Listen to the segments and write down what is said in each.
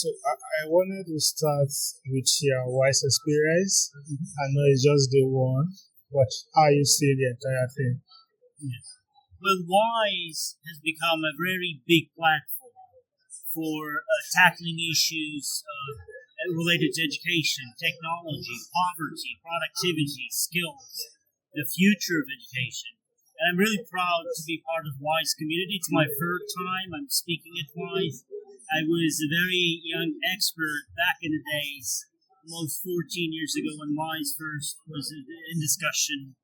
So I wanted to start with your wise experience. I know it's just the one, but how you see the entire thing. Yeah. Well, WISE has become a very big platform for tackling issues related to education, technology, poverty, productivity, skills, the future of education. And I'm really proud to be part of WISE community. It's my third time I'm speaking at WISE. I was a very young expert back in the days, almost 14 years ago when WISE first was in discussion,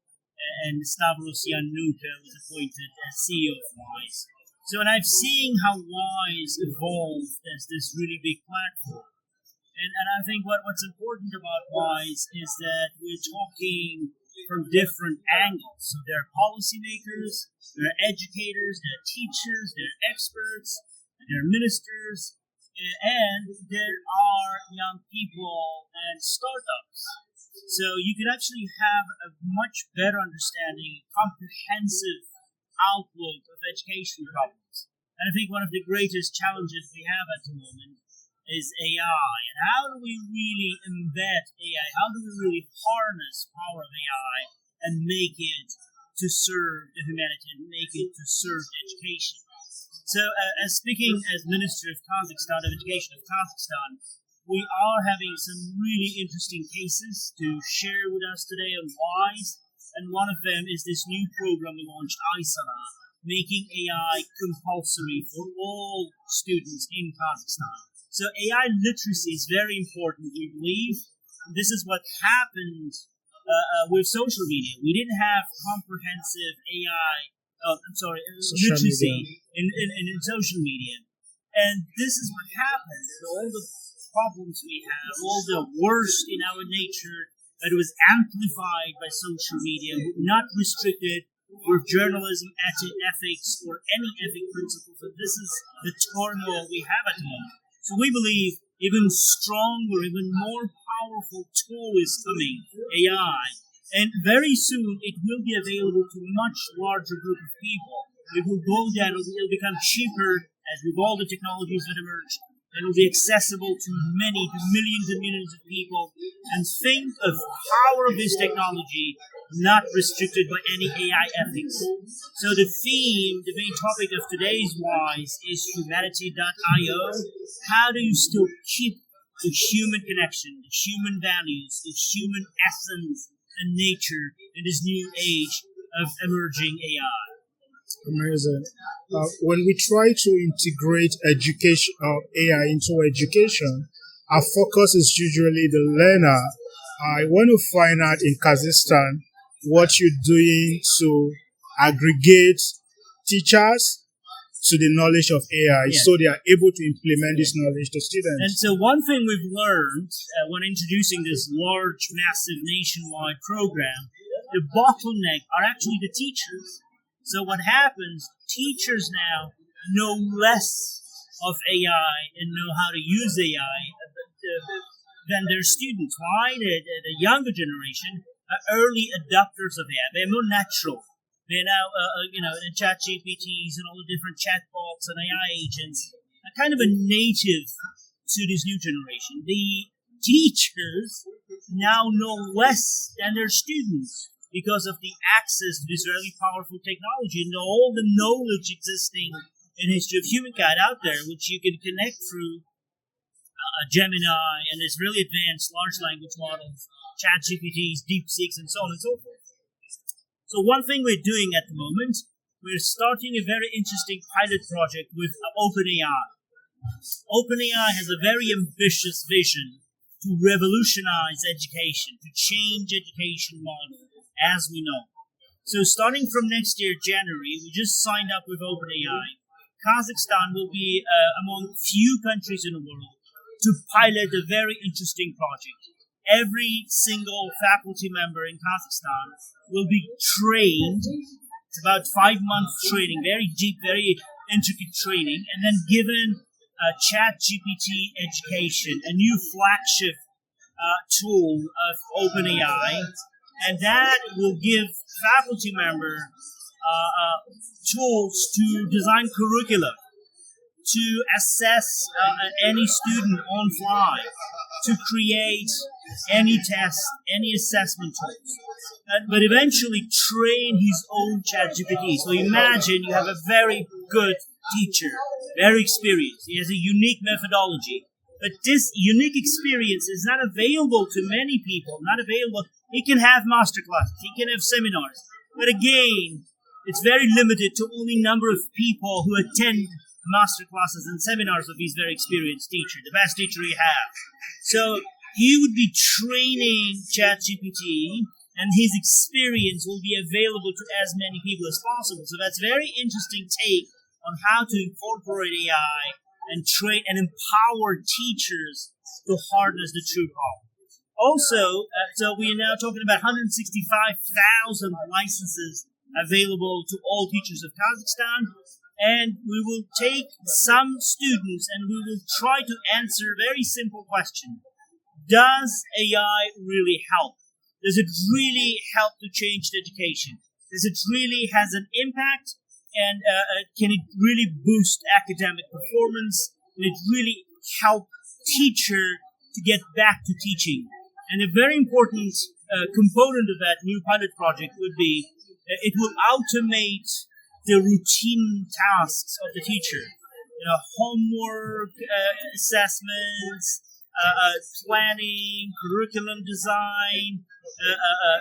and Stavros Nuka was appointed as CEO of WISE. So, and I've seen how WISE evolved as this really big platform. And I think what's important about WISE is that we're talking from different angles. So there are policymakers, there are educators, there are teachers, there are experts, there are ministers, and there are young people and startups. So you can actually have a much better understanding, comprehensive outlook of education problems. And I think one of the greatest challenges we have at the moment is AI. And how do we really embed AI? How do we really harness power of AI and make it to serve the humanity and make it to serve education? So, as speaking as Minister of Kazakhstan, of Education of Kazakhstan, we are having some really interesting cases to share with us today on WISE, and one of them is this new program we launched, iSala, making AI compulsory for all students in Kazakhstan. So AI literacy is very important, we believe. This is what happened with social media. We didn't have comprehensive literacy in social media. And this is what happened. All the problems we have, all the worst in our nature that was amplified by social media, not restricted for journalism, ethics, or any ethic principles. And this is the turmoil we have at the moment. So we believe even stronger, even more powerful tool is coming, AI. And very soon it will be available to a much larger group of people. It will go down, it will become cheaper as with all the technologies that emerge. It will be accessible to millions and millions of people. And think of the power of this technology not restricted by any AI ethics. So the theme, the main topic of today's WISE is humanity.io. How do you still keep the human connection, the human values, the human essence and nature in this new age of emerging AI? Amazing. When we try to integrate education AI into education, our focus is usually the learner. I want to find out in Kazakhstan what you're doing to aggregate teachers to the knowledge of AI, so they are able to implement this knowledge to students. And so one thing we've learned when introducing this large, massive nationwide program, the bottleneck are actually the teachers. So what happens, teachers now know less of AI and know how to use AI than their students. Why? The younger generation are early adopters of AI. They're more natural. They're now, in chat GPTs and all the different chatbots and AI agents are kind of a native to this new generation. The teachers now know less than their students because of the access to this really powerful technology and all the knowledge existing in history of humankind out there, which you can connect through Gemini and this really advanced large language models, chat GPTs, DeepSeeks, and so on and so forth. So one thing we're doing at the moment, we're starting a very interesting pilot project with OpenAI. OpenAI has a very ambitious vision to revolutionize education, to change education model as we know. So starting from next year, January, we just signed up with OpenAI. Kazakhstan will be among few countries in the world to pilot a very interesting project. Every single faculty member in Kazakhstan will be trained. It's about 5 months training, very deep, very intricate training, and then given Chat GPT education, a new flagship tool of OpenAI, and that will give faculty members tools to design curriculum, to assess any student on fly, to create any test, any assessment tools, but eventually train his own ChatGPT. So imagine you have a very good teacher, very experienced. He has a unique methodology, but this unique experience is not available to many people, not available. He can have master classes, he can have seminars, but again, it's very limited to only number of people who attend master classes and seminars of his very experienced teacher, the best teacher you have. So he would be training ChatGPT, and his experience will be available to as many people as possible. So that's a very interesting take on how to incorporate AI and train and empower teachers to harness the true power. Also, so we are now talking about 165,000 licenses available to all teachers of Kazakhstan, and we will take some students and we will try to answer a very simple question. Does AI really help? Does it really help to change the education? Does it really has an impact? And can it really boost academic performance? Can it really help teacher to get back to teaching? And a very important component of that new pilot project would be it will automate the routine tasks of the teacher. Homework, assessments, planning, curriculum design,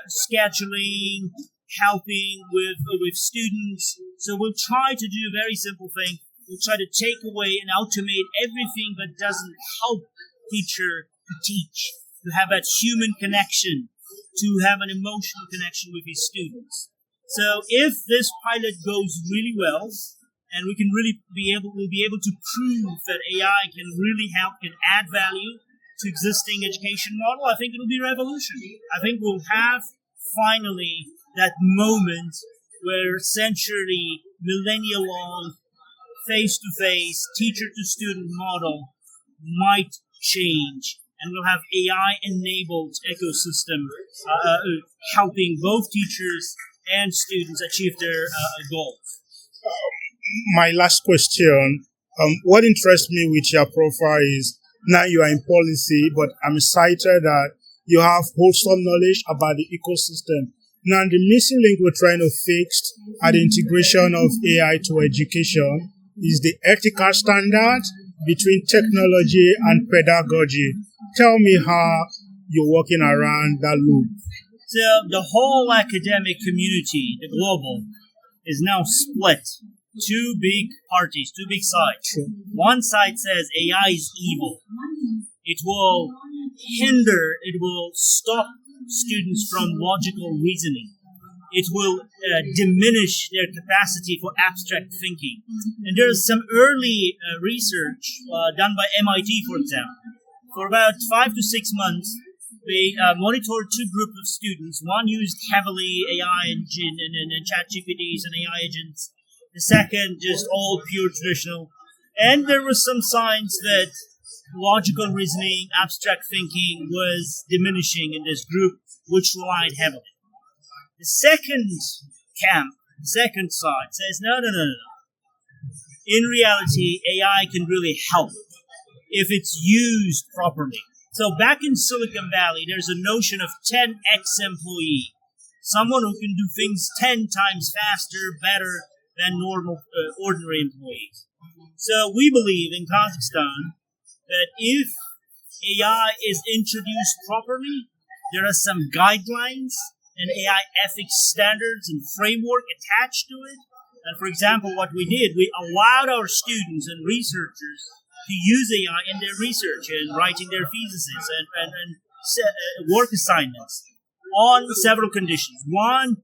scheduling, helping with students. So we'll try to do a very simple thing. We'll try to take away and automate everything that doesn't help teacher to teach, to have that human connection, to have an emotional connection with his students. So if this pilot goes really well, and we'll be able to prove that AI can really help, can add value to existing education model, I think it'll be a revolution. I think we'll have finally that moment where century, millennia-long, face-to-face, teacher-to-student model might change, and we'll have AI-enabled ecosystem helping both teachers and students achieve their goals. My last question, what interests me with your profile is now you are in policy, but I'm excited that you have wholesome knowledge about the ecosystem. Now, the missing link we're trying to fix at the integration of AI to education is the ethical standard between technology and pedagogy. Tell me how you're working around that loop. So the whole academic community, the global, is now split. Two big parties, two big sides. One side says AI is evil. It will hinder, it will stop students from logical reasoning. It will diminish their capacity for abstract thinking. And there's some early research done by MIT, for example. For about 5 to 6 months, they monitored two groups of students. One used heavily AI and ChatGPTs and AI agents. The second, just all pure traditional. And there was some signs that logical reasoning, abstract thinking was diminishing in this group, which relied heavily. The second camp, the second side, says, no. In reality, AI can really help if it's used properly. So back in Silicon Valley, there's a notion of 10x employee, someone who can do things 10 times faster, better than normal, ordinary employees. So we believe in Kazakhstan that if AI is introduced properly, there are some guidelines and AI ethics standards and framework attached to it. And for example, what we did, we allowed our students and researchers to use AI in their research and writing their theses and work assignments on several conditions. One,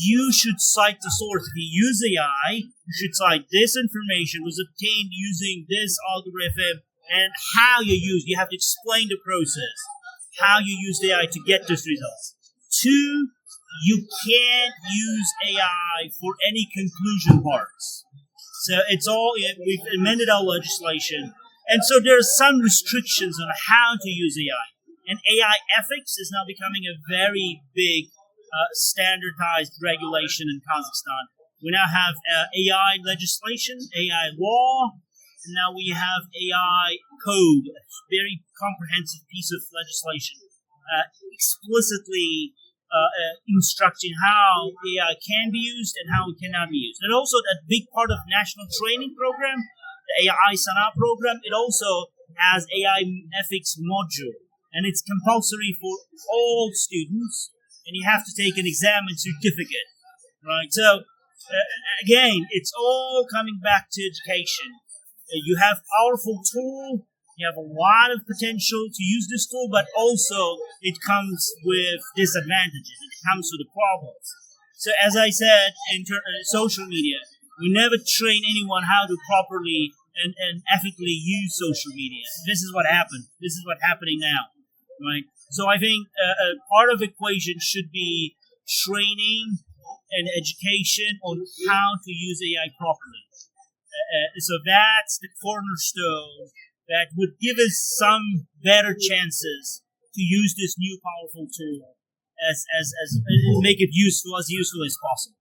you should cite the source. If you use AI, you should cite this information was obtained using this algorithm and how you have to explain the process, how you used AI to get those results. Two, you can't use AI for any conclusion parts. So it's all, we've amended our legislation. And so there are some restrictions on how to use AI. And AI ethics is now becoming a very big standardized regulation in Kazakhstan. We now have AI legislation, AI law, now we have AI code, a very comprehensive piece of legislation, explicitly instructing how AI can be used and how it cannot be used. And also that big part of national training program, the iSala program, it also has AI ethics module, and it's compulsory for all students, and you have to take an exam and certificate, right? So again, it's all coming back to education. You have powerful tool, you have a lot of potential to use this tool, but also it comes with disadvantages. It comes with the problems. So as I said, in social media, we never train anyone how to properly and ethically use social media. This is what happened. This is what's happening now, right? So I think a part of the equation should be training and education on how to use AI properly. So that's the cornerstone that would give us some better chances to use this new powerful tool as make it useful as possible.